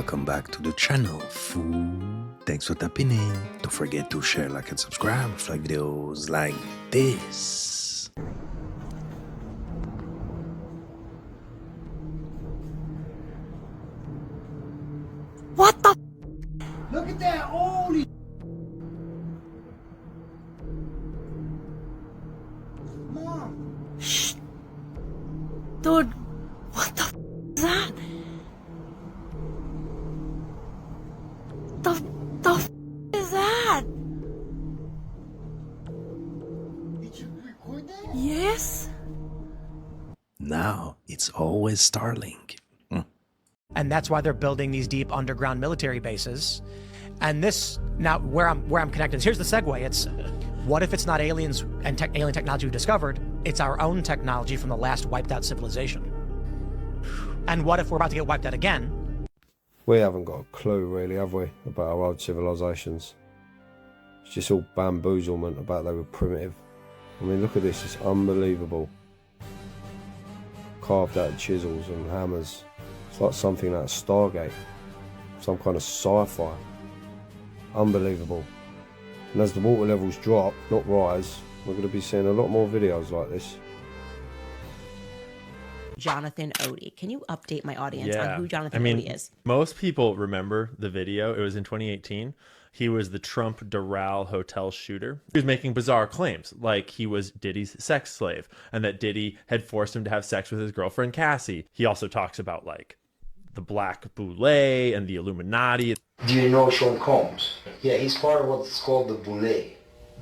welcome back to the channel, fool. Thanks for tapping in. Don't forget to share, like, and subscribe for videos like this. What the? Look at that, holy! Mom! Shh. Dude, what the is that? The is that? Did you record that? Yes? Now it's always Starlink. And that's why they're building these deep underground military bases. And this, now where I'm connected, here's the segue. It's, what if it's not aliens and alien technology we discovered? It's our own technology from the last wiped out civilization. And what if we're about to get wiped out again? We haven't got a clue really, have we, about our old civilizations. It's just all bamboozlement about they were primitive. I mean, look at this, it's unbelievable. Carved out of chisels and hammers. It's like something out of Stargate, some kind of sci-fi. Unbelievable. And as the water levels drop, not rise, we're going to be seeing a lot more videos like this. Jonathan Odie. Can you update my audience on who Jonathan Odie is? Most people remember the video. It was in 2018. He was the Trump Doral hotel shooter. He was making bizarre claims, like he was Diddy's sex slave, and that Diddy had forced him to have sex with his girlfriend Cassie. He also talks about like the Black Boule and the Illuminati. Do you know Sean Combs? Yeah, he's part of what's called the Boule.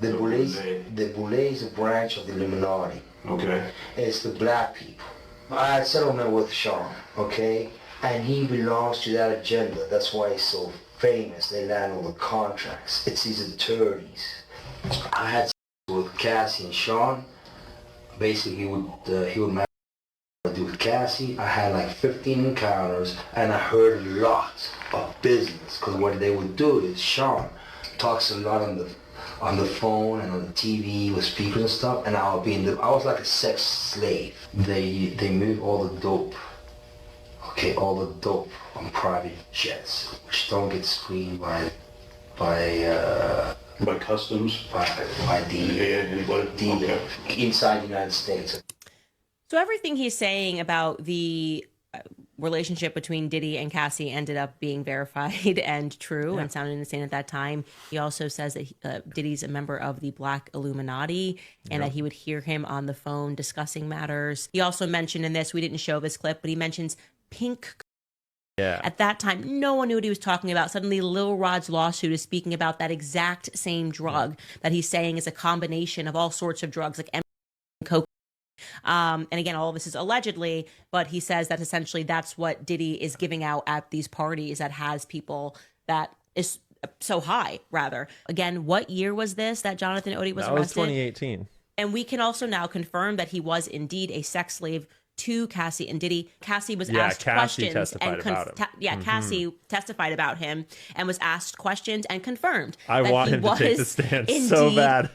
The Boule is a branch of the Illuminati. Okay. It's the black people. I had settlement with Sean, okay? And he belongs to that agenda. That's why he's so famous. They land all the contracts. It's his attorneys. I had with Cassie and Sean. Basically, he would manage to do with Cassie. I had like 15 encounters, and I heard a lot of business. Because what they would do is Sean talks a lot on the phone and on the TV with speakers and stuff, and I was like a sex slave. They move all the dope. Okay, all the dope on private jets, which don't get screened by customs, by the inside the United States. So everything he's saying about the relationship between Diddy and Cassie ended up being verified and true and sounded insane at that time. He also says that Diddy's a member of the Black Illuminati and that he would hear him on the phone discussing matters. He also mentioned in this, we didn't show this clip, but he mentions pink. Yeah. At that time, no one knew what he was talking about. Suddenly, Lil Rod's lawsuit is speaking about that exact same drug that he's saying is a combination of all sorts of drugs like coke. And again, all of this is allegedly, but he says that essentially that's what Diddy is giving out at these parties that has people that is so high, rather. Again, what year was this that Jonathan Odie was arrested? That was 2018. And we can also now confirm that he was indeed a sex slave to Cassie and Diddy. Cassie was asked Cassie questions testified about him. Cassie testified about him and was asked questions and confirmed. I want him to take the stand so bad.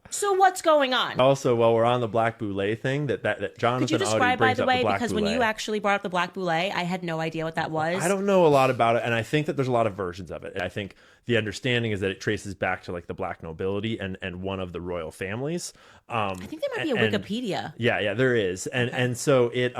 So what's going on? Also, while we're on the Black Boule thing, that Jonathan Could you describe, Odie by brings the up way, the Black because Boule. when you actually brought up the Black Boule, I had no idea what that was. I don't know a lot about it, and I think that there's a lot of versions of it. I think the understanding is that it traces back to like the black nobility and one of the royal families. I think there might be a Wikipedia. Yeah, there is, and so it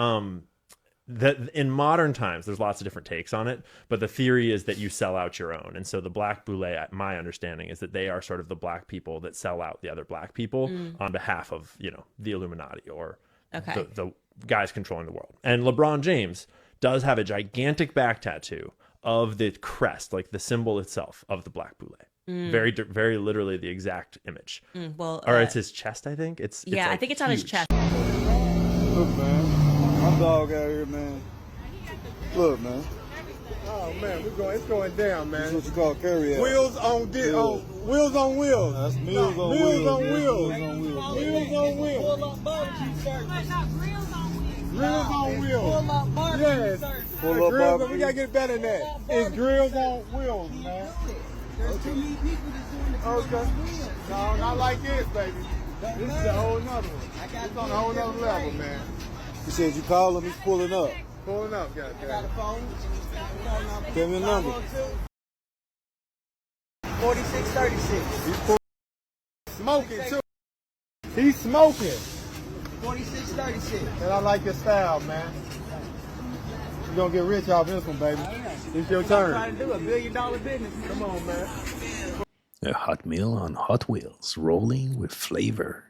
that in modern times there's lots of different takes on it, but the theory is that you sell out your own. And so the Black Boule, my understanding is that they are sort of the black people that sell out the other black people on behalf of, the Illuminati or the guys controlling the world. And LeBron James does have a gigantic back tattoo of the crest, like the symbol itself of the Black Boule. Very, very literally the exact image. Or it's his chest, I think. It's like, I think it's on his chest. Look, man, my dog out here, man. Look, man. Oh man, it's going down, man. That's what you call carry out. Wheels on wheels on wheels. That's meals on wheels. Wheels on wheels. Wheels on wheels. Wheels on wheels. Grills on wheels. Yes. Full up Grills on, we gotta get better than that. It's grills on wheels, man. Okay. No, not like this, baby. This is a whole nother one. It's on a whole nother level, man. He said you call him, he's pulling up. Pulling up, goddamn. I got a phone. Give me a number. 4636. He's smoking too. He's smoking. 4636. And I like your style, man. You're gonna get rich off this one, baby. It's your turn. Trying to do $1 billion business. Come on, man. A hot meal on Hot Wheels, rolling with flavor.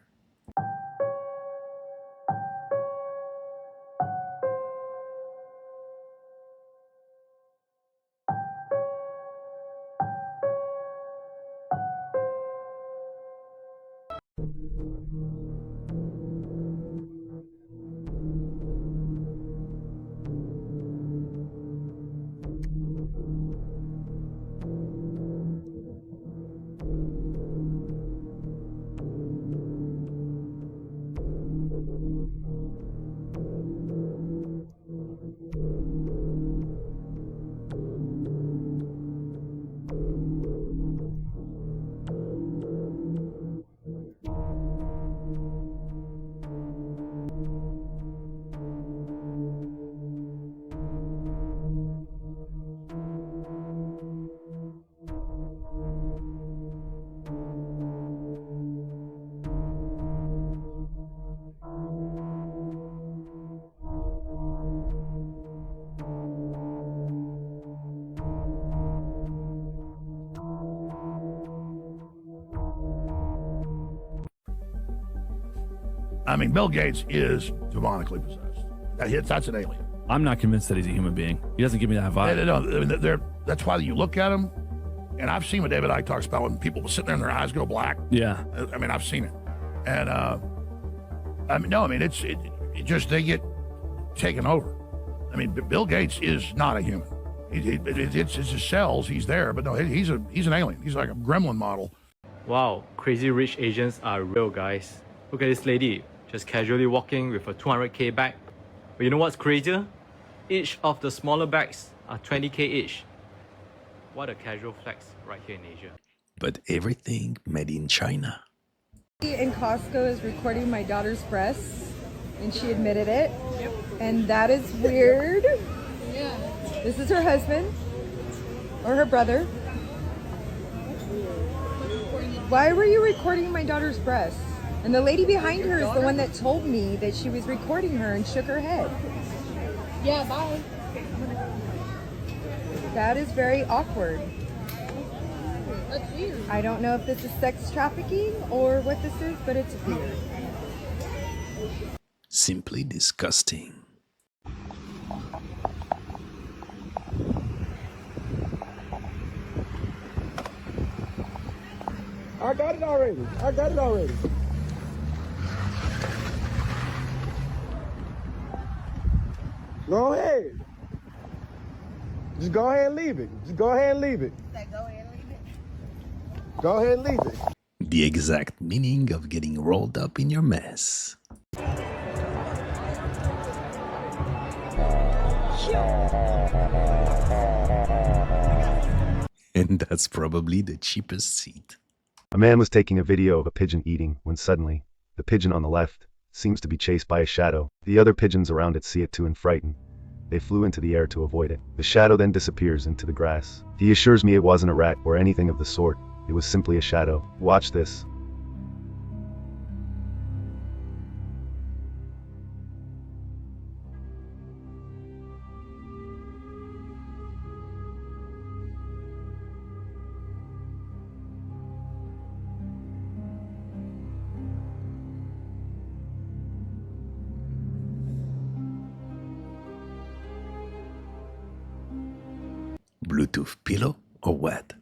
I mean, Bill Gates is demonically possessed. That's an alien. I'm not convinced that he's a human being. He doesn't give me that vibe. That's why you look at him, and I've seen what David Icke talks about when people sit there and their eyes go black. Yeah. I mean, I've seen it. And, it just, they get taken over. I mean, Bill Gates is not a human. It's his cells, he's there, but no, he's an alien. He's like a gremlin model. Wow, crazy rich Asians are real, guys. Look at this lady, just casually walking with a 200K bag. But you know what's crazier? Each of the smaller bags are 20K each. What a casual flex right here in Asia. But everything made in China. In Costco is recording my daughter's breasts, and she admitted it. Yep. And that is weird. Yeah. This is her husband, or her brother. Why were you recording my daughter's breasts? And the lady behind her is the one that told me that she was recording her and shook her head. Yeah, bye. That is very awkward. That's weird. I don't know if this is sex trafficking or what this is, but it's weird. Simply disgusting. I got it already. Go ahead. Just go ahead and leave it. Go ahead and leave it. The exact meaning of getting rolled up in your mess. And that's probably the cheapest seat. A man was taking a video of a pigeon eating when suddenly, the pigeon on the left seems to be chased by a shadow. The other pigeons around it see it too and frightened. They flew into the air to avoid it. The shadow then disappears into the grass. He assures me it wasn't a rat or anything of the sort. It was simply a shadow. Watch this. Bluetooth pillow or what?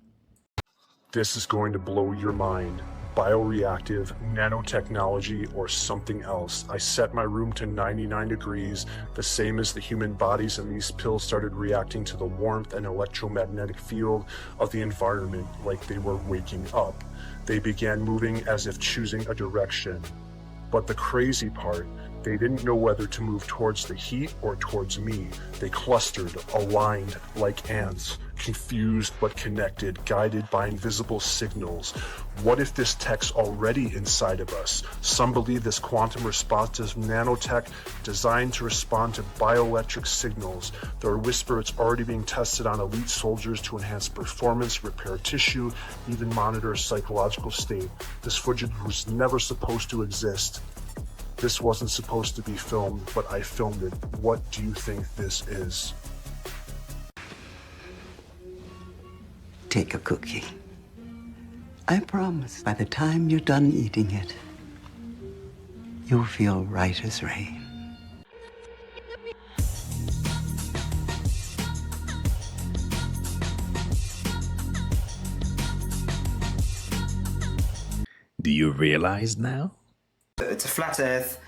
This is going to blow your mind. Bioreactive, nanotechnology, or something else. I set my room to 99 degrees, the same as the human bodies, and these pills started reacting to the warmth and electromagnetic field of the environment like they were waking up. They began moving as if choosing a direction. But the crazy part, they didn't know whether to move towards the heat or towards me. They clustered, aligned like ants. Can confused but connected, guided by invisible signals. What if this tech's already inside of us? Some believe this quantum response is nanotech designed to respond to bioelectric signals. There are whispers it's already being tested on elite soldiers to enhance performance, repair tissue, even monitor psychological state. This footage was never supposed to exist. This wasn't supposed to be filmed, but I filmed it. What do you think this is? Take a cookie. I promise by the time you're done eating it, you'll feel right as rain. Do you realize now? It's a flat earth.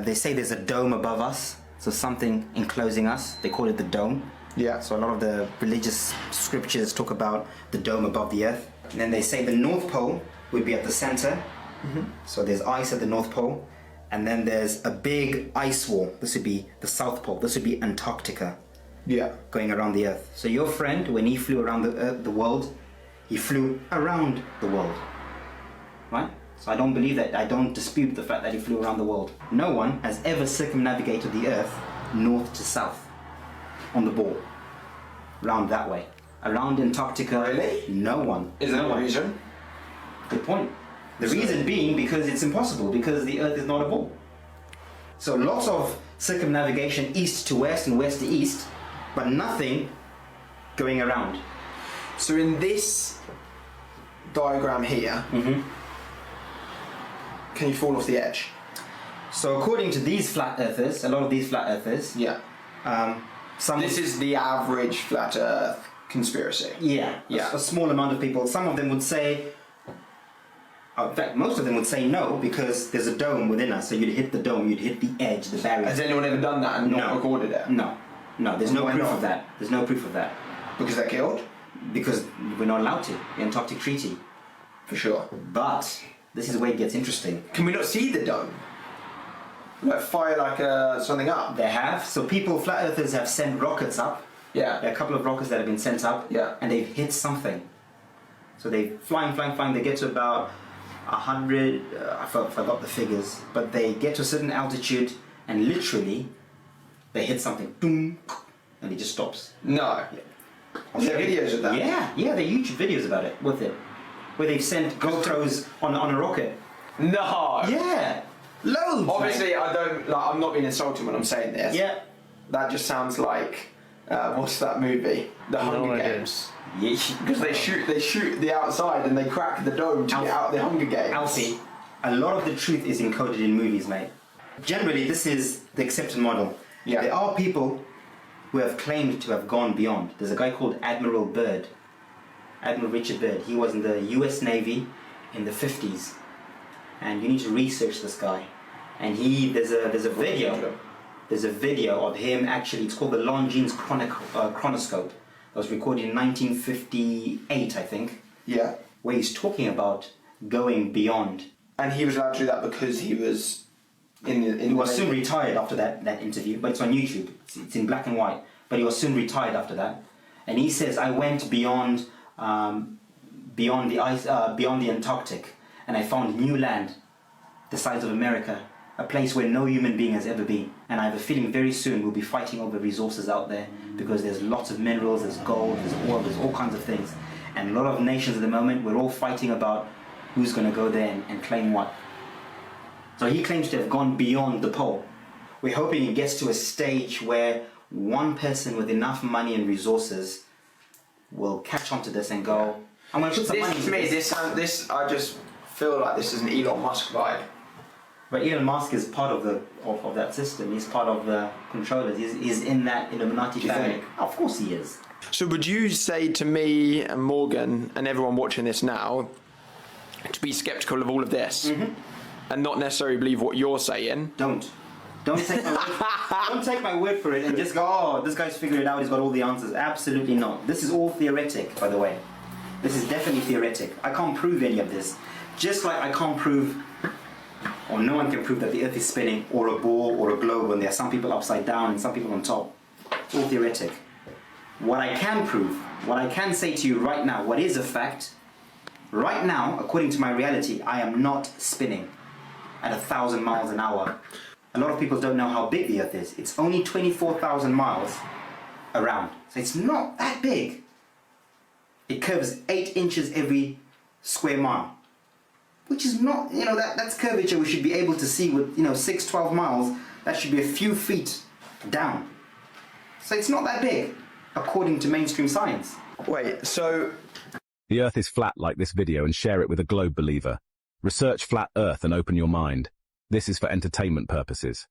They say there's a dome above us, so something enclosing us. They call it the dome. Yeah. So a lot of the religious scriptures talk about the dome above the earth. And then they say the North Pole would be at the center. So there's ice at the North Pole. And then there's a big ice wall. This would be the South Pole. This would be Antarctica. Yeah. Going around the earth. So your friend, when he flew around the world, he flew around the world. Right? So I don't believe that. I don't dispute the fact that he flew around the world. No one has ever circumnavigated the earth north to south on the ball. Round that way. Around Antarctica. Really? No one. Is there a reason? Good point. The reason being because it's impossible, because the earth is not a ball. So lots of circumnavigation east to west and west to east, but nothing going around. So in this diagram here, can you fall off the edge? So according to these flat earthers, a lot of these flat earthers, this is the average flat earth conspiracy. Yeah. A small amount of people. Some of them would say, in fact, most of them would say no, because there's a dome within us. So you'd hit the dome, you'd hit the edge, the barrier. Has anyone ever done that and not recorded it? No. There's no proof of that. There's no proof of that. Because they're killed? Because we're not allowed to. The Antarctic Treaty. For sure. But this is where it gets interesting. Can we not see the dome? Like fire something up? They have. So flat earthers have sent rockets up. Yeah. There are a couple of rockets that have been sent up. Yeah. And they've hit something. So they flying. They get to about 100. I forgot the figures, but they get to a certain altitude, and literally, they hit something. Boom, and it just stops. No. Yeah. Are there videos of that? Yeah. There are YouTube videos about it with it, where they've sent GoPros on a rocket. No. Yeah. Loads. Obviously, I don't. I'm not being insulting when I'm saying this. Yeah. That just sounds like what's that movie? The Hunger Games. Yeah. Because they shoot the outside and they crack the dome to get out the Hunger Games. Alfie, a lot of the truth is encoded in movies, mate. Generally, this is the accepted model. Yeah. There are people who have claimed to have gone beyond. There's a guy called Admiral Richard Byrd. He was in the US Navy in the 50s. And you need to research this guy. And there's a video. There's a video of him actually. It's called the Longines Chronoscope. It was recorded in 1958, I think. Yeah. Where he's talking about going beyond. And he was allowed to do that because he was he was soon retired after that interview, but it's on YouTube. It's in black and white. But he was soon retired after that. And he says, I went beyond the ice, beyond the Antarctic, and I found new land, the size of America, a place where no human being has ever been. And I have a feeling very soon we'll be fighting over resources out there, because there's lots of minerals, there's gold, there's oil, there's all kinds of things. And a lot of nations at the moment, we're all fighting about who's going to go there and claim what. So he claims to have gone beyond the pole. We're hoping it gets to a stage where one person with enough money and resources will catch on to this and go, I'm going to put some money into this. I just feel like this is an Elon Musk vibe. But Elon Musk is part of that system. He's part of the controllers. He's in that Illuminati family. Of course he is. So would you say to me and Morgan and everyone watching this now to be skeptical of all of this and not necessarily believe what you're saying? Don't take my word. Don't take my word for it and just go, oh, this guy's figured it out. He's got all the answers. Absolutely not. This is all theoretic, by the way. This is definitely theoretic. I can't prove any of this. Just like I can't prove, or no one can prove that the Earth is spinning, or a ball, or a globe, when there are some people upside down and some people on top. It's all theoretic. What I can prove What I can say to you right now, what is a fact, right now, according to my reality, I am not spinning at 1,000 miles an hour. A lot of people don't know how big the Earth is. It's only 24,000 miles around. So it's not that big. It curves 8 inches every square mile, which is not, you know, that's curvature we should be able to see with, you know, 12 miles. That should be a few feet down. So it's not that big, according to mainstream science. Wait, so... The Earth is flat like this video and share it with a globe believer. Research flat Earth and open your mind. This is for entertainment purposes.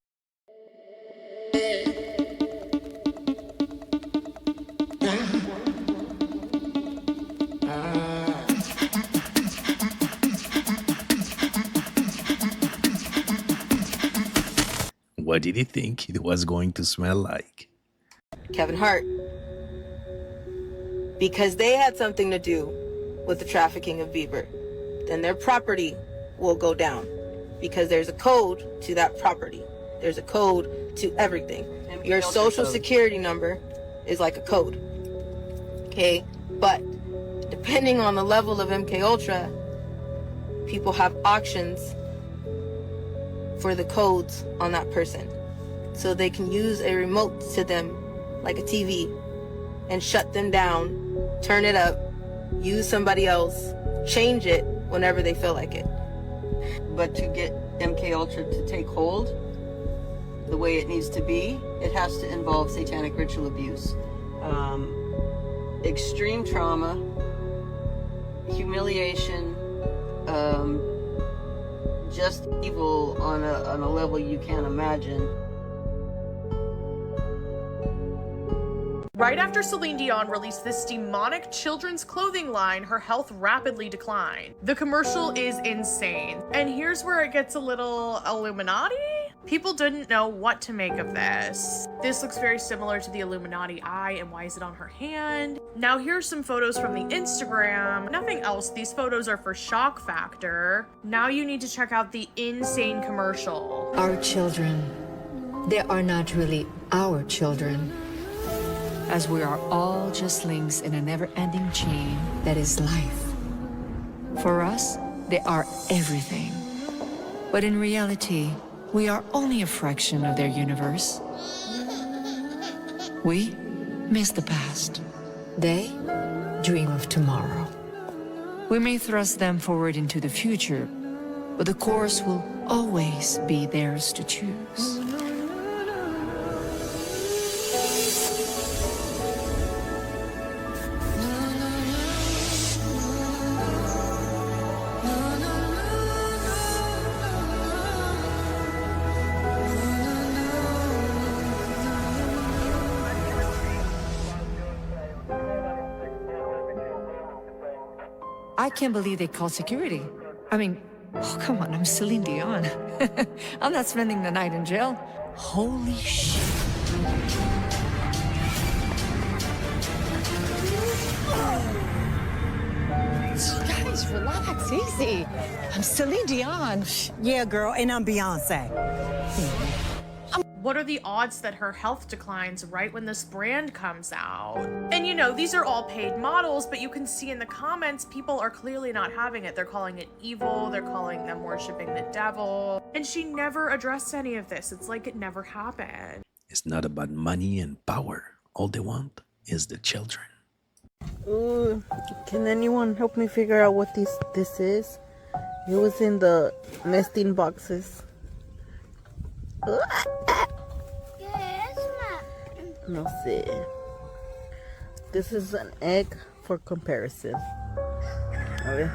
What did he think it was going to smell like? Kevin Hart. Because they had something to do with the trafficking of Bieber, then their property will go down. Because there's a code to that property. There's a code to everything. Your social security number is like a code. Okay? But depending on the level of MK Ultra, people have auctions for the codes on that person. So they can use a remote to them, like a TV, and shut them down, turn it up, use somebody else, change it whenever they feel like it. But to get MK Ultra to take hold the way it needs to be, it has to involve satanic ritual abuse, extreme trauma, humiliation, just evil on a level you can't imagine. Right after Celine Dion released this demonic children's clothing line, her health rapidly declined. The commercial is insane. And here's where it gets a little Illuminati? People didn't know what to make of this. This looks very similar to the Illuminati eye, and why is it on her hand? Now here's some photos from the Instagram. Nothing else, these photos are for shock factor. Now you need to check out the insane commercial. Our children, they are not really our children, as we are all just links in a never-ending chain that is life. For us, they are everything. But in reality, we are only a fraction of their universe. We miss the past. They dream of tomorrow. We may thrust them forward into the future, but the course will always be theirs to choose. I can't believe they called security. I mean, oh, come on, I'm Celine Dion. I'm not spending the night in jail. Holy shit. Guys, relax, easy. I'm Celine Dion. Yeah, girl, and I'm Beyonce. What are the odds that her health declines right when this brand comes out? And you know, these are all paid models, but you can see in the comments, people are clearly not having it. They're calling it evil, they're calling them worshiping the devil. And she never addressed any of this. It's like it never happened. It's not about money and power. All they want is the children. Ooh, can anyone help me figure out what this is? It was in the nesting boxes. No sé. This is an egg for comparison. A ver.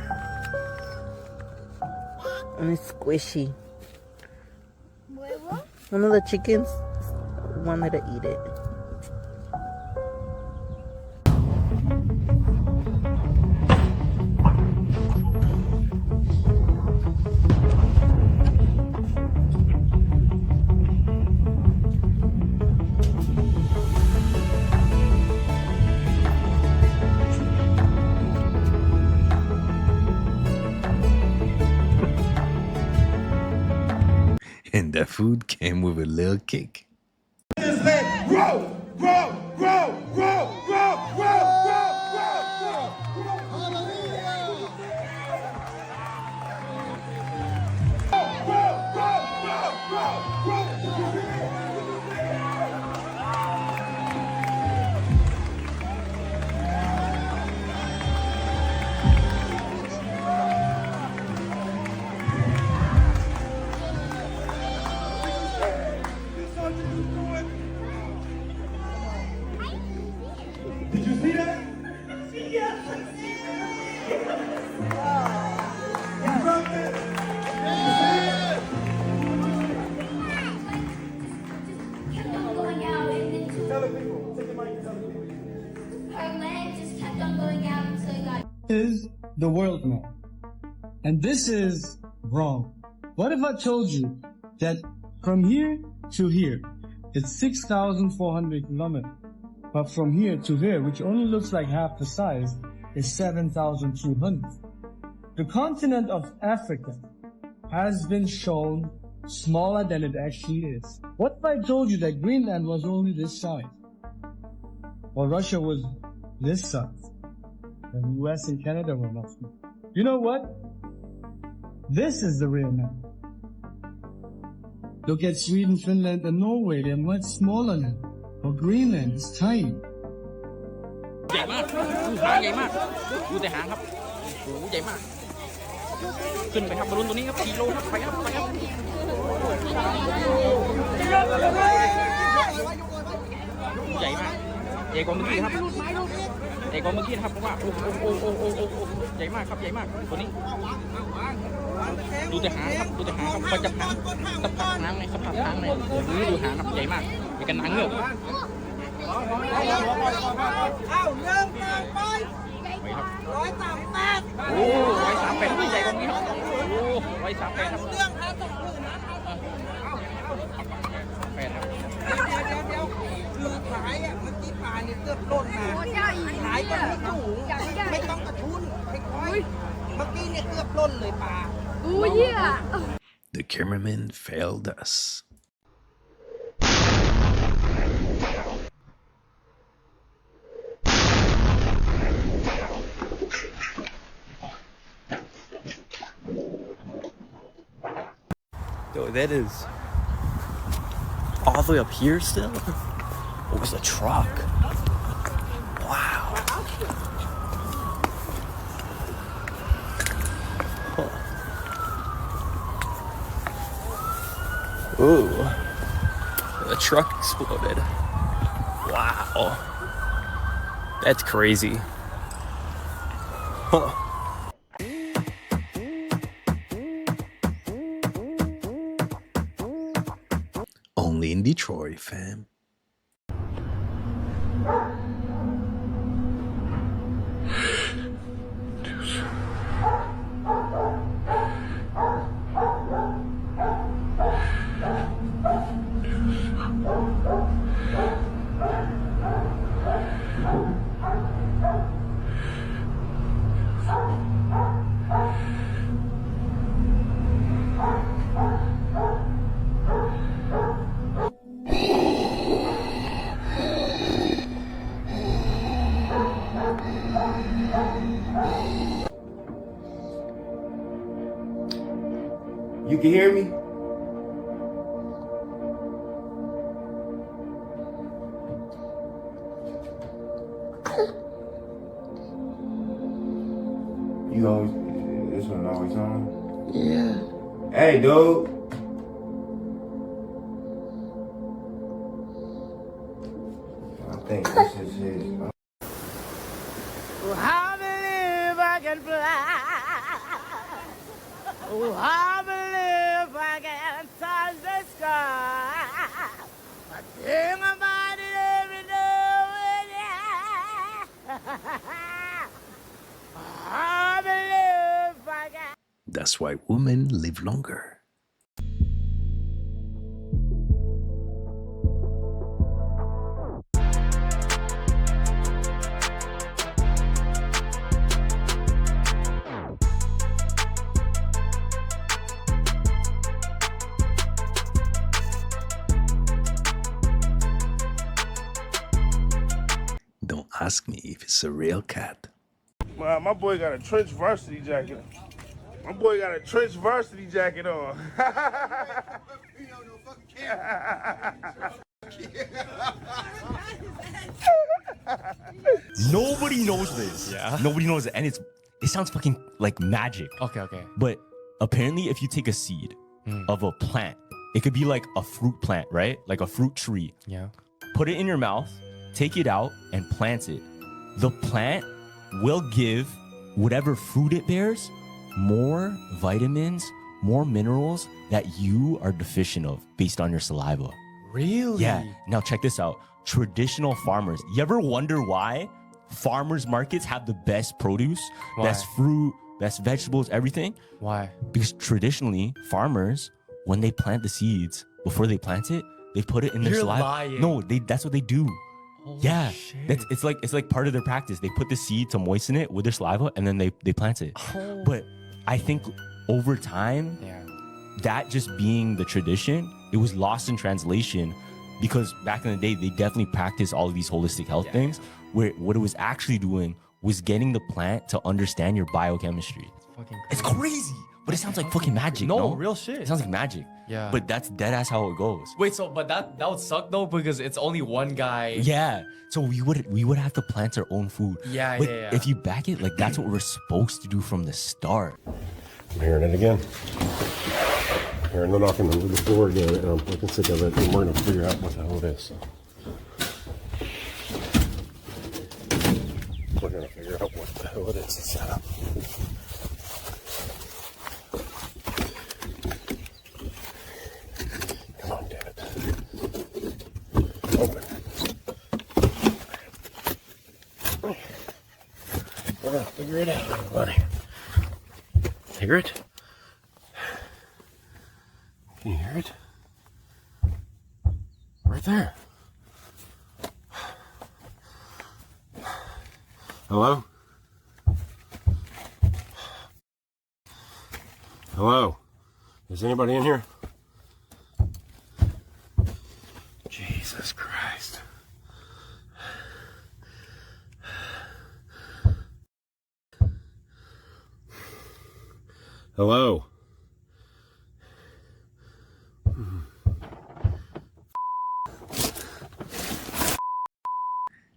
And it's squishy. One of the chickens wanted to eat it. And the food came with a little kick. Grow, grow, grow, grow, grow, grow, grow. Her leg just kept on going out until it got. Is the world map. And this is wrong. What if I told you that from here to here, it's 6,400 kilometers. But from here to here, which only looks like half the size, is 7,200. The continent of Africa has been shown smaller than it actually is. What if I told you that Greenland was only this size? Or Russia was this size? And US and Canada were not small. You know what? This is the real map. Look at Sweden, Finland, and Norway. They're much smaller now. But Greenland is tiny. ใหญ่มากหางใหญ่มากดูแต่หางครับโอ้โหใหญ่มากขึ้นไปครับบอลลูนตัวนี้ครับ4 โลครับไปครับไปครับใหญ่มากใหญ่กว่าเมื่อกี้ครับใหญ่กว่าเมื่อกี้นะครับเพราะว่าโอ้ใหญ่มากครับใหญ่มากตัวนี้ดูแต่หางครับดูแต่หางครับไปจับหางสัมผัสหางในสัมผัสหางในดูหางครับใหญ่มากใหญ่กันหางเงือกเข้าเริ่มไป138โอ้138ใหญ่กว่านี้ครับโอ้138ครับเรื่องพาตกพื้นนะ8ครับคือขายอ่ะเมื่อกี้ปลาเนี่ยเกือบหล่นมาขายก็ไม่สูงไม่ต้องกระทุนค่อยๆเมื่อกี้เนี่ยเกือบหล่นเลยปลา The cameraman failed us. Yo, that is all the way up here still? Oh, it's a truck. Wow. Huh. Ooh. The truck exploded. Wow. That's crazy. Huh. Only in Detroit, fam. You can hear me? You always, this one always on? Yeah. Hey, dude. I think this is his. Oh, I believe I can fly. Oh, I believe I can touch the sky. I think about it every day. I believe I can. That's why women live longer. Don't ask me if it's a real cat. My boy got a trench varsity jacket. My boy got a trench varsity jacket on. Nobody knows this. Yeah. Nobody knows it. And it sounds fucking like magic. Okay. But apparently if you take a seed of a plant, it could be like a fruit plant, right? Like a fruit tree. Yeah. Put it in your mouth, take it out and plant it. The plant will give whatever fruit it bears more vitamins, more minerals that you are deficient of based on your saliva. Really? Yeah. Now check this out. traditional farmers. You ever wonder why farmers markets have the best produce, best fruit, best vegetables, everything? Why? Because traditionally, farmers, when they plant the seeds, before they plant it, they put it in their You're saliva. lying. No, that's what they do. Holy shit. It's like part of their practice. They put the seed to moisten it with their saliva, and then they plant it. Oh. But I think over time, that just being the tradition, it was lost in translation, because back in the day, they definitely practiced all of these holistic health things, where what it was actually doing was getting the plant to understand your biochemistry. It's crazy, but it sounds like fucking magic. No, real shit. It sounds like magic. Yeah. But that's dead ass how it goes. Wait, so but that would suck though, because it's only one guy. Yeah. So we would have to plant our own food. Yeah, but yeah. if you back it, like that's what we're supposed to do from the start. I'm hearing it again. I'm hearing the knocking on the door again, and I'm fucking sick of it, and we're gonna figure out what the hell it is. We're gonna figure out what the hell it is. Set up. Come on, damn it. Open. We're gonna figure it out, everybody. Hear it? Can you hear it? Right there. Hello? Hello? Is anybody in here? Jesus Christ. Hello?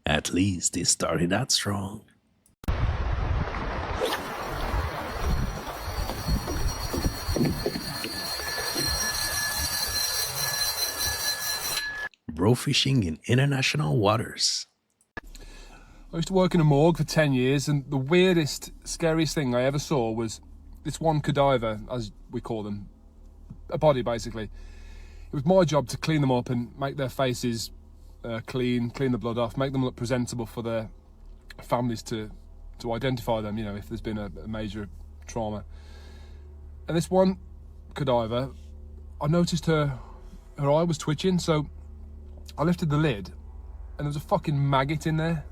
At least it started out strong. Bro fishing in international waters. I used to work in a morgue for 10 years, and the weirdest, scariest thing I ever saw was this one cadaver, as we call them, a body basically. It was my job to clean them up and make their faces clean the blood off, make them look presentable for their families to identify them, you know, if there's been a major trauma. And this one cadaver, I noticed her eye was twitching, so I lifted the lid and there was a fucking maggot in there.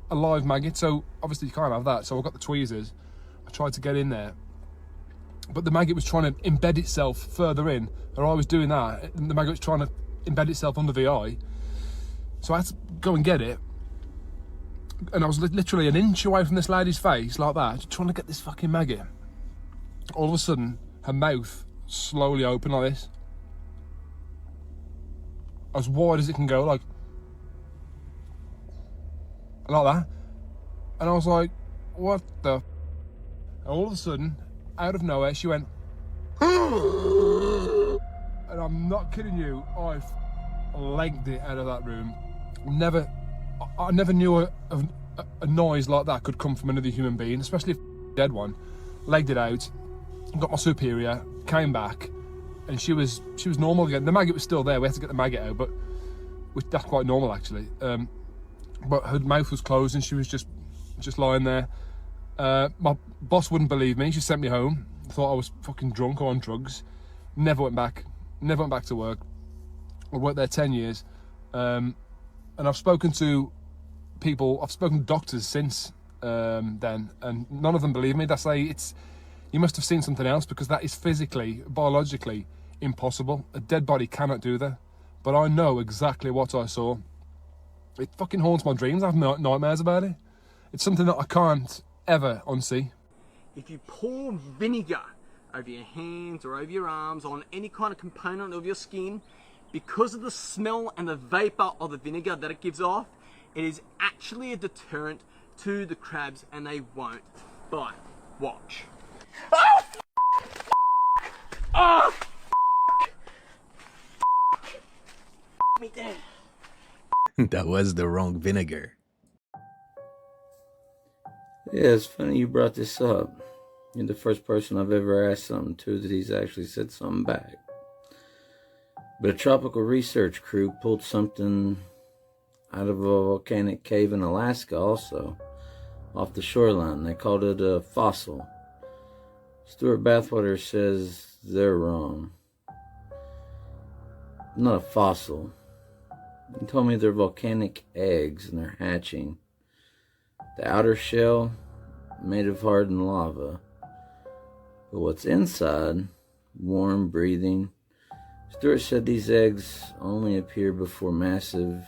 A live maggot, so obviously you can't have that, so I got the tweezers. I tried to get in there, but the maggot was trying to embed itself further in, or I was doing that, and the maggot was trying to embed itself under the eye. So I had to go and get it, and I was literally an inch away from this lady's face, like that, just trying to get this fucking maggot. All of a sudden, her mouth slowly opened like this, as wide as it can go, like that. And I was like, what the f-? And all of a sudden, out of nowhere, she went, and I'm not kidding you, I legged it out of that room. I never knew a noise like that could come from another human being, especially a dead one. Legged it out, got my superior, came back, and she was normal again. The maggot was still there. We had to get the maggot out, but that's quite normal actually. But her mouth was closed and she was just lying there. My boss wouldn't believe me. She sent me home. Thought I was fucking drunk or on drugs. Never went back to work. I worked there 10 years. And I've spoken to people, I've spoken to doctors since then, and none of them believe me. They say you must have seen something else, because that is physically, biologically impossible. A dead body cannot do that. But I know exactly what I saw. It fucking haunts my dreams. I have nightmares about it. It's something that I can't ever unsee. If you pour vinegar over your hands or over your arms, on any kind of component of your skin, because of the smell and the vapor of the vinegar that it gives off, it is actually a deterrent to the crabs, and they won't bite. Watch. Oh! Oh! Me dead. That was the wrong vinegar. Yeah, it's funny you brought this up. You're the first person I've ever asked something to that he's actually said something back. But a tropical research crew pulled something out of a volcanic cave in Alaska also, off the shoreline. They called it a fossil. Stuart Bathwater says they're wrong. Not a fossil. He told me they're volcanic eggs and they're hatching. The outer shell made of hardened lava. But what's inside, warm, breathing. Stuart said these eggs only appear before massive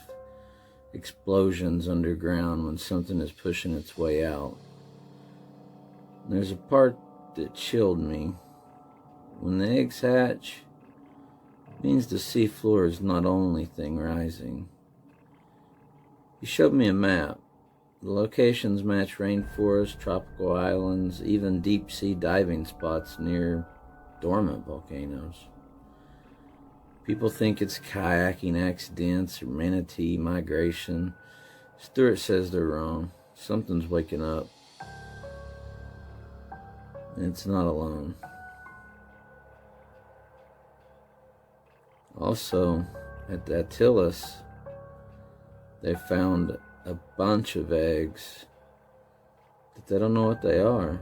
explosions underground when something is pushing its way out. And there's a part that chilled me. When the eggs hatch, it means the seafloor is not only thing rising. He showed me a map. The locations match rainforests, tropical islands, even deep-sea diving spots near dormant volcanoes. People think it's kayaking accidents or manatee migration. Stuart says they're wrong. Something's waking up. And it's not alone. Also, at the Attilas, they found a bunch of eggs that they don't know what they are.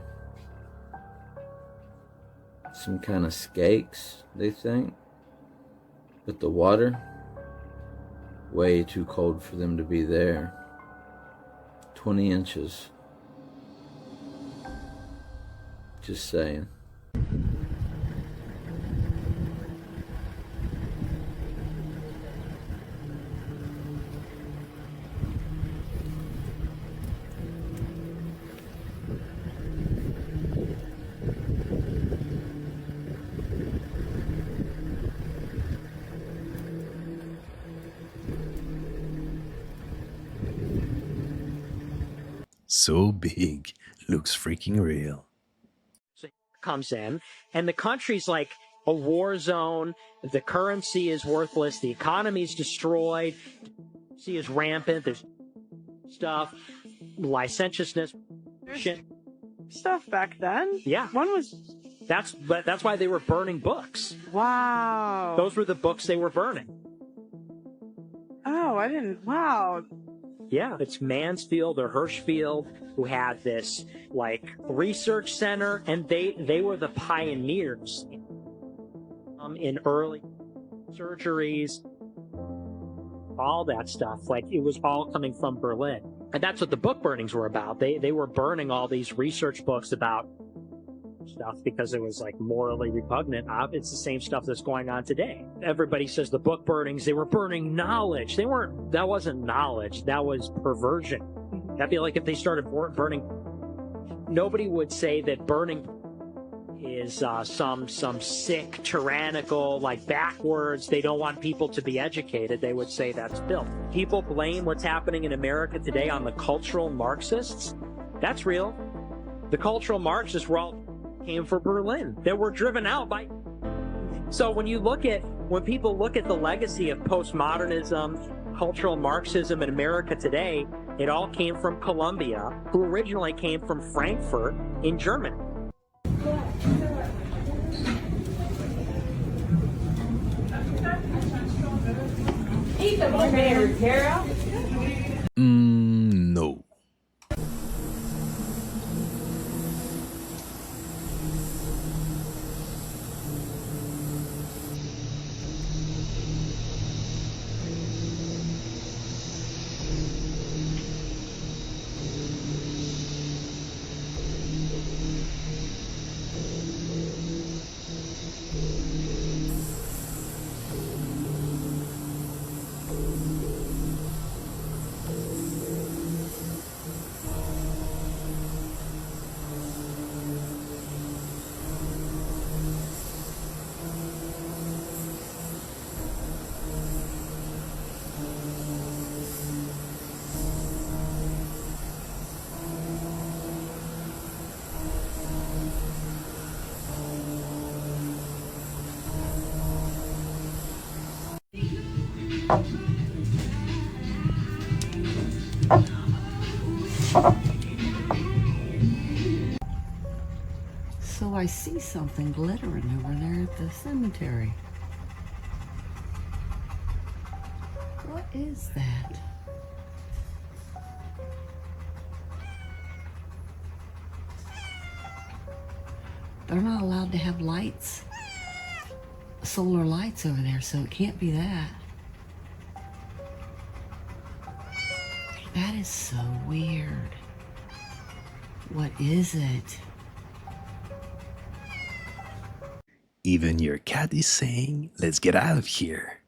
Some kind of skanks, they think. But the water, way too cold for them to be there. 20 inches. Just saying. So big, looks freaking real. Comes in, and the country's like a war zone. The currency is worthless. The economy's destroyed. Sea is rampant. There's stuff, licentiousness, shit. Stuff back then? Yeah. That's why they were burning books. Wow. Those were the books they were burning. Oh, I didn't. Wow. Yeah, it's Mansfield or Hirschfield who had this like research center, and they were the pioneers in early surgeries, all that stuff. Like it was all coming from Berlin, and that's what the book burnings were about. They were burning all these research books about stuff because it was like morally repugnant. It's the same stuff that's going on today. Everybody says the book burnings, they were burning knowledge. That wasn't knowledge, that was perversion. That'd be like if they started burning. Nobody would say that burning is some sick, tyrannical, like backwards, they don't want people to be educated. They would say that's filth. People blame what's happening in America today on the cultural Marxists. That's real. The cultural Marxists were all came from Berlin, that were driven out by. So when people look at the legacy of postmodernism, cultural Marxism in America today, it all came from Columbia, who originally came from Frankfurt in Germany. No. So I see something glittering over there at the cemetery. What is that? They're not allowed to have lights, solar lights over there, so it can't be that. That is so weird. What is it? Even your cat is saying, let's get out of here.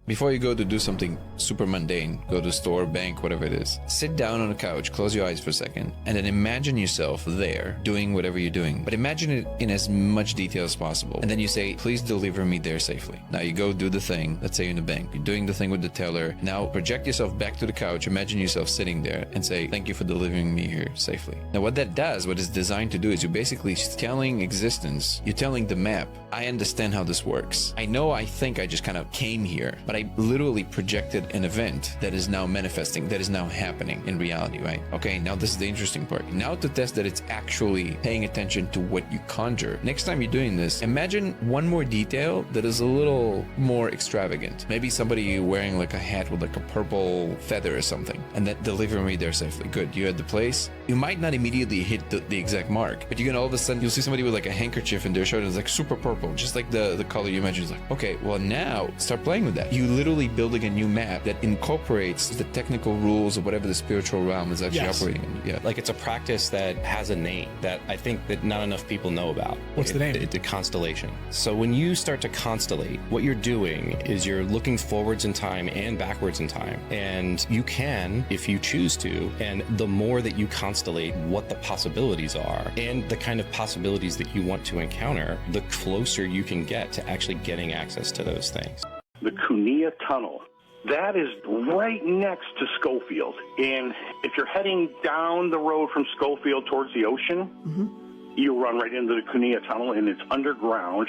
Before you go to do something super mundane, go to the store, bank, whatever it is, sit down on a couch, close your eyes for a second, and then imagine yourself there doing whatever you're doing. But imagine it in as much detail as possible. And then you say, please deliver me there safely. Now you go do the thing, let's say in the bank, you're doing the thing with the teller. Now project yourself back to the couch, imagine yourself sitting there and say, thank you for delivering me here safely. Now what that does, what it's designed to do is you're basically telling existence, you're telling the map, I understand how this works. I think I just kind of came here, but I literally projected an event that is now manifesting, that is now happening in reality, right? Okay, now this is the interesting part. Now to test that it's actually paying attention to what you conjure. Next time you're doing this, imagine one more detail that is a little more extravagant. Maybe somebody wearing like a hat with like a purple feather or something, and that deliver me there safely. Good, you're at the place. You might not immediately hit the exact mark, but you're gonna all of a sudden, you'll see somebody with like a handkerchief in their shirt and it's like super purple, just like the color you imagine. It's like, okay, well now start playing with that. You literally building a new map that incorporates the technical rules of whatever the spiritual realm is actually operating in. Yeah. Like it's a practice that has a name that I think that not enough people know about. What's the name? The constellation. So when you start to constellate, what you're doing is you're looking forwards in time and backwards in time. And you can, if you choose to, and the more that you constellate what the possibilities are and the kind of possibilities that you want to encounter, the closer you can get to actually getting access to those things. The Cunea Tunnel. That is right next to Schofield. And if you're heading down the road from Schofield towards the ocean, you'll run right into the Cunea Tunnel, and it's underground.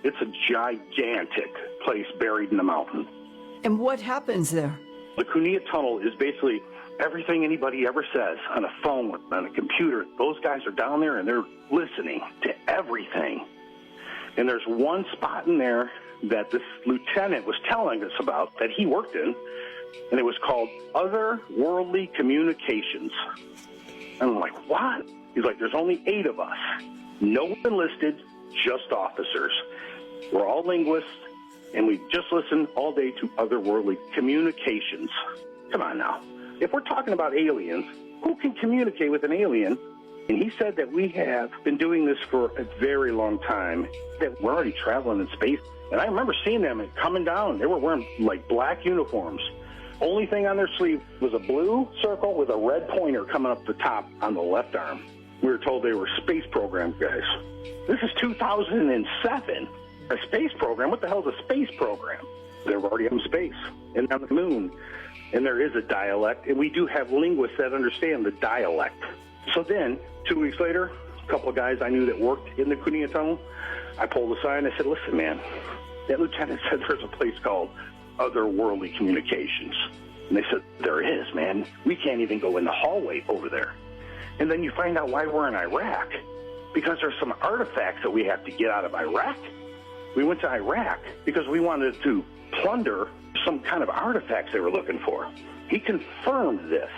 It's a gigantic place buried in the mountain. And what happens there? The Cunea Tunnel is basically everything anybody ever says on a phone, on a computer. Those guys are down there, and they're listening to everything. And there's one spot in there that this lieutenant was telling us about that he worked in, and it was called Otherworldly Communications. And I'm like, what? He's like, there's only 8 of us. No one enlisted, just officers. We're all linguists, and we just listen all day to otherworldly communications. Come on now. If we're talking about aliens, who can communicate with an alien? And he said that we have been doing this for a very long time, that we're already traveling in space. And I remember seeing them coming down. They were wearing like black uniforms. Only thing on their sleeve was a blue circle with a red pointer coming up the top on the left arm. We were told they were space program guys. This is 2007. A space program? What the hell is a space program? They're already in space and on the moon. And there is a dialect, and we do have linguists that understand the dialect. So then, 2 weeks later, a couple of guys I knew that worked in the Cunea Tunnel, I pulled aside and I said, listen, man, that lieutenant said there's a place called Otherworldly Communications. And they said, there is, man. We can't even go in the hallway over there. And then you find out why we're in Iraq. Because there's some artifacts that we have to get out of Iraq. We went to Iraq because we wanted to plunder some kind of artifacts they were looking for. He confirmed this.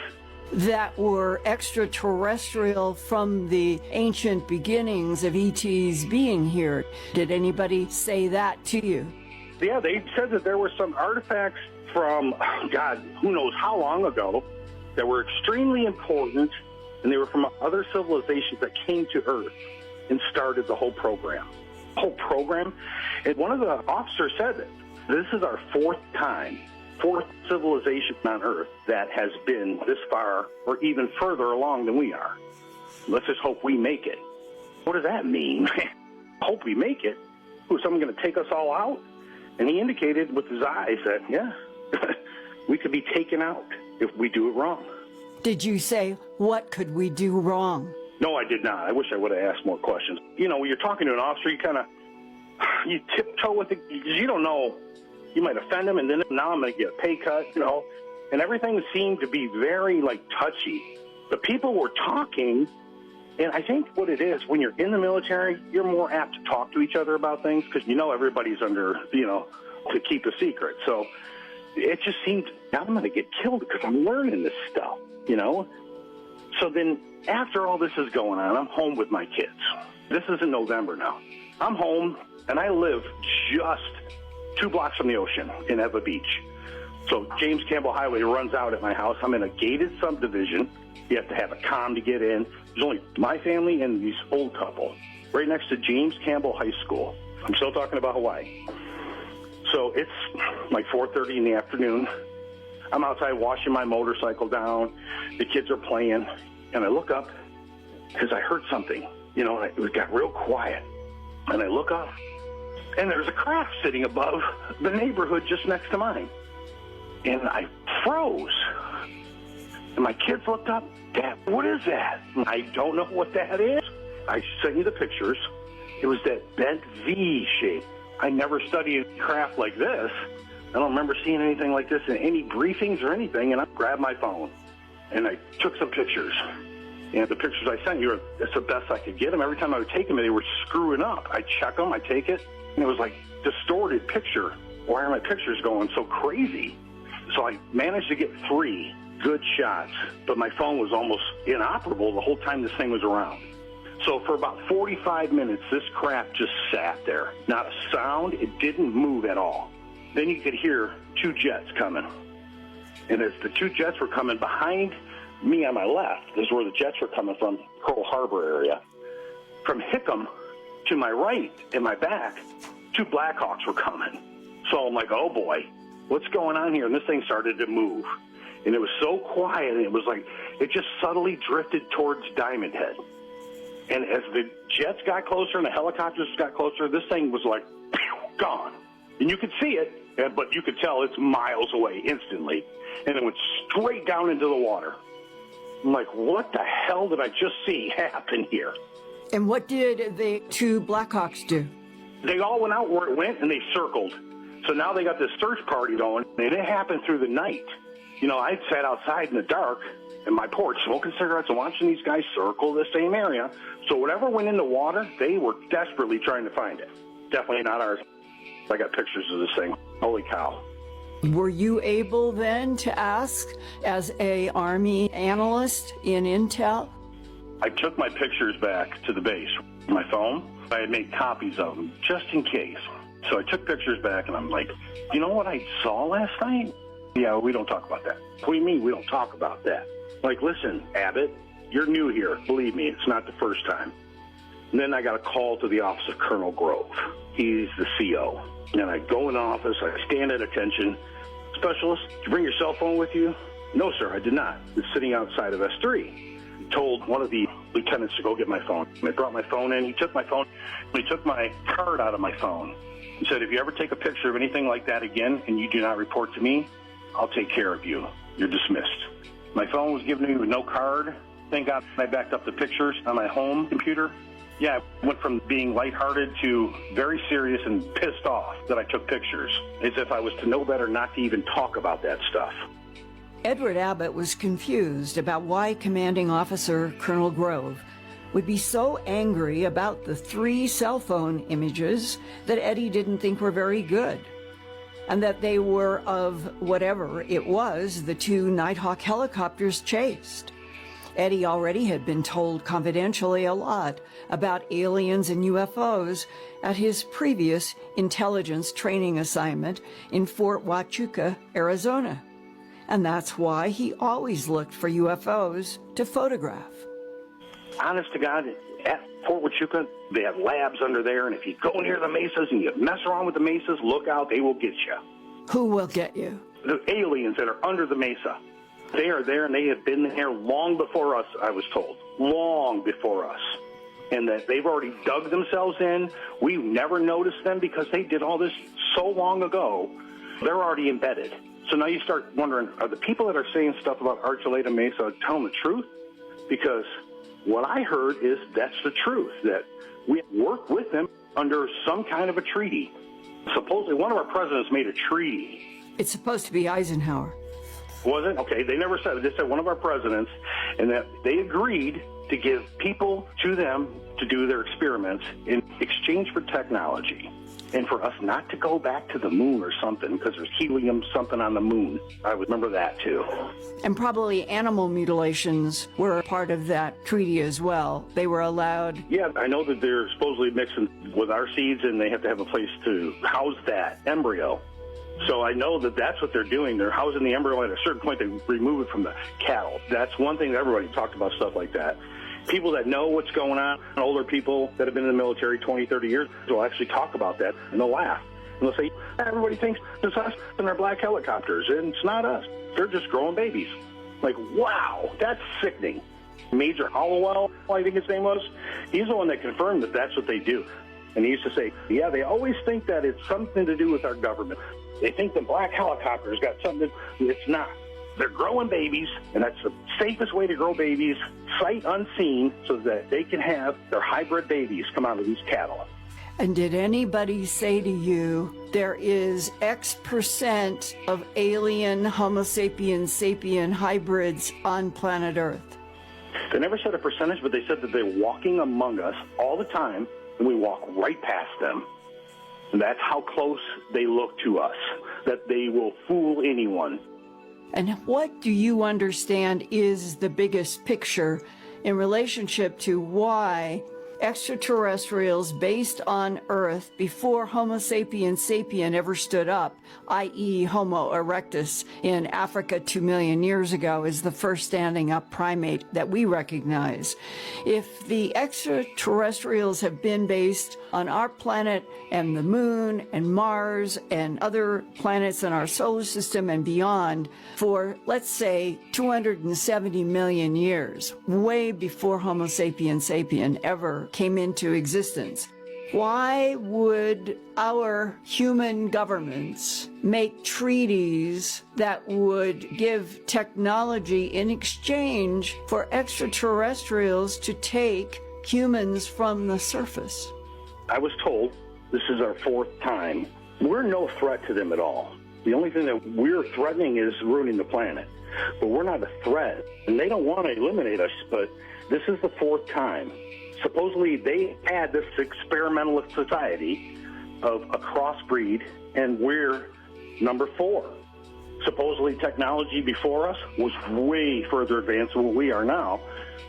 That were extraterrestrial from the ancient beginnings of ETs being here. Did anybody say that to you? Yeah, they said that there were some artifacts from, God, who knows how long ago, that were extremely important, and they were from other civilizations that came to Earth and started the whole program. Whole program. And one of the officers said that this is our 4th civilization on Earth that has been this far or even further along than we are. Let's just hope we make it. What does that mean? Hope we make it? Was someone going to take us all out? And he indicated with his eyes that, yeah, we could be taken out if we do it wrong. Did you say, what could we do wrong? No, I did not. I wish I would have asked more questions. You know, when you're talking to an officer, you tiptoe with it because you don't know. You might offend him, and then now I'm going to get a pay cut, you know. And everything seemed to be very, touchy. The people were talking, and I think what it is, when you're in the military, you're more apt to talk to each other about things because you know everybody's under, to keep a secret. So it just seemed, I'm going to get killed because I'm learning this stuff, you know? So then after all this is going on, I'm home with my kids. This is in November now. I'm home, and I live just 2 blocks from the ocean in Eva Beach. So James Campbell Highway runs out at my house. I'm in a gated subdivision. You have to have a comm to get in. There's only my family and these old couple right next to James Campbell High School. I'm still talking about Hawaii. So it's like 4:30 in the afternoon. I'm outside washing my motorcycle down. The kids are playing. And I look up because I heard something, you know, and it got real quiet. And I look up, and there's a craft sitting above the neighborhood just next to mine. And I froze. And my kids looked up, Dad, what is that? I don't know what that is. I sent you the pictures. It was that bent V shape. I never studied craft like this. I don't remember seeing anything like this in any briefings or anything. And I grabbed my phone, and I took some pictures. And the pictures I sent you, that's the best I could get them. Every time I would take them, they were screwing up. I check them, I take it, and it was like distorted picture. Why are my pictures going so crazy? So I managed to get 3 good shots, but my phone was almost inoperable the whole time this thing was around. So for about 45 minutes, this craft just sat there. Not a sound. It didn't move at all. Then you could hear 2 jets coming. And as the 2 jets were coming behind me on my left, this is where the jets were coming from, Pearl Harbor area. From Hickam to my right and my back, 2 Blackhawks were coming. So I'm like, oh boy, what's going on here? And this thing started to move. And it was so quiet, and it was like, it just subtly drifted towards Diamond Head. And as the jets got closer and the helicopters got closer, this thing was like, gone. And you could see it, but you could tell it's miles away instantly. And it went straight down into the water. I'm like, what the hell did I just see happen here? And what did the 2 Blackhawks do? They all went out where it went, and they circled. So now they got this search party going, and it happened through the night. You know, I sat outside in the dark in my porch smoking cigarettes and watching these guys circle the same area. So whatever went in the water, they were desperately trying to find it. Definitely not ours. I got pictures of this thing. Holy cow. Were you able then to ask as a Army analyst in Intel? I took my pictures back to the base. My phone, I had made copies of them just in case. So I took pictures back, and I'm like, you know what I saw last night? Yeah, we don't talk about that. What do you mean we don't talk about that? Like, listen, Abbott, you're new here. Believe me, it's not the first time. And then I got a call to the office of Colonel Grove. He's the CO. And I go in the office, I stand at attention. Specialist, did you bring your cell phone with you? No, sir, I did not. It's sitting outside of S3. He told one of the lieutenants to go get my phone. I brought my phone in. He took my phone. He took my card out of my phone. He said, if you ever take a picture of anything like that again and you do not report to me, I'll take care of you. You're dismissed. My phone was given to me with no card. Thank God I backed up the pictures on my home computer. Yeah, I went from being lighthearted to very serious and pissed off that I took pictures, as if I was to know better not to even talk about that stuff. Edward Abbott was confused about why Commanding Officer Colonel Grove would be so angry about the 3 cell phone images that Eddie didn't think were very good, and that they were of whatever it was the 2 Nighthawk helicopters chased. Eddie already had been told confidentially a lot about aliens and UFOs at his previous intelligence training assignment in Fort Huachuca, Arizona. And that's why he always looked for UFOs to photograph. Honest to God, at Fort Huachuca, they have labs under there, and if you go near the mesas and you mess around with the mesas, look out, they will get you. Who will get you? The aliens that are under the mesa. They are there, and they have been there long before us, I was told. Long before us. And that they've already dug themselves in. We never noticed them because they did all this so long ago. They're already embedded. So now you start wondering, are the people that are saying stuff about Archuleta Mesa telling the truth? Because what I heard is that's the truth, that we work with them under some kind of a treaty. Supposedly one of our presidents made a treaty. It's supposed to be Eisenhower. Was it? Okay, they never said it. They said one of our presidents, and that they agreed to give people to them to do their experiments in exchange for technology. And for us not to go back to the moon or something, because there's helium something on the moon. I would remember that too. And probably animal mutilations were a part of that treaty as well. They were allowed. Yeah, I know that they're supposedly mixing with our seeds and they have to have a place to house that embryo. So I know that that's what they're doing. They're housing the embryo. At a certain point, they remove it from the cattle. That's one thing that everybody talked about, stuff like that. People that know what's going on, older people that have been in the military 20, 30 years, will actually talk about that, and they'll laugh. And they'll say, everybody thinks it's us and our black helicopters, and it's not us. They're just growing babies. Like, wow, that's sickening. Major Hollowell, I think his name was, he's the one that confirmed that that's what they do. And he used to say, yeah, they always think that it's something to do with our government. They think the black helicopters got something to, it's not. They're growing babies, and that's the safest way to grow babies, sight unseen, so that they can have their hybrid babies come out of these cattle. And did anybody say to you, there is X% of alien Homo sapien sapien hybrids on planet Earth? They never said a percentage, but they said that they're walking among us all the time, and we walk right past them. And that's how close they look to us, that they will fool anyone. And what do you understand is the biggest picture in relationship to why extraterrestrials based on Earth before Homo sapiens sapien ever stood up, i.e. Homo erectus in Africa 2 million years ago, is the first standing up primate that we recognize. If the extraterrestrials have been based on our planet and the moon and Mars and other planets in our solar system and beyond for, let's say, 270 million years, way before Homo sapiens sapien ever came into existence, why would our human governments make treaties that would give technology in exchange for extraterrestrials to take humans from the surface? I was told this is our 4th time. We're no threat to them at all. The only thing that we're threatening is ruining the planet. But we're not a threat. And they don't want to eliminate us, but this is the 4th time. Supposedly they had this experimental society of a crossbreed, and we're number 4. Supposedly technology before us was way further advanced than what we are now,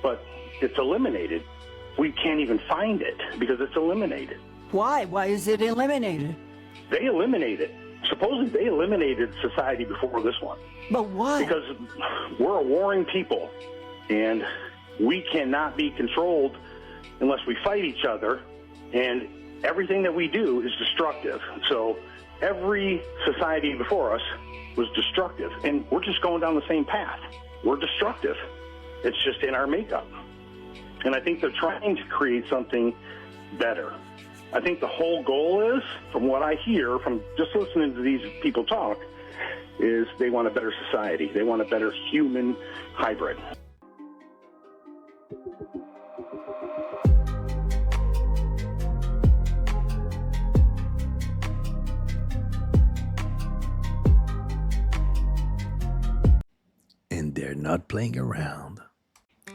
but it's eliminated. We can't even find it because it's eliminated. Why? Why is it eliminated? They eliminated. Supposedly they eliminated society before this one. But why? Because we're a warring people, and we cannot be controlled unless we fight each other, and everything that we do is destructive. So every society before us was destructive, and we're just going down the same path. We're destructive. It's just in our makeup. And I think they're trying to create something better. I think the whole goal is, from what I hear, from just listening to these people talk, is they want a better society. They want a better human hybrid. And they're not playing around.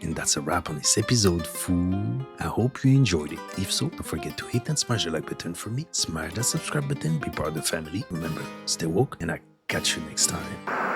And that's a wrap on this episode, fool. I hope you enjoyed it. If so, don't forget to hit and smash the like button for me, smash that subscribe button, be part of the family. Remember, stay woke, and I'll catch you next time.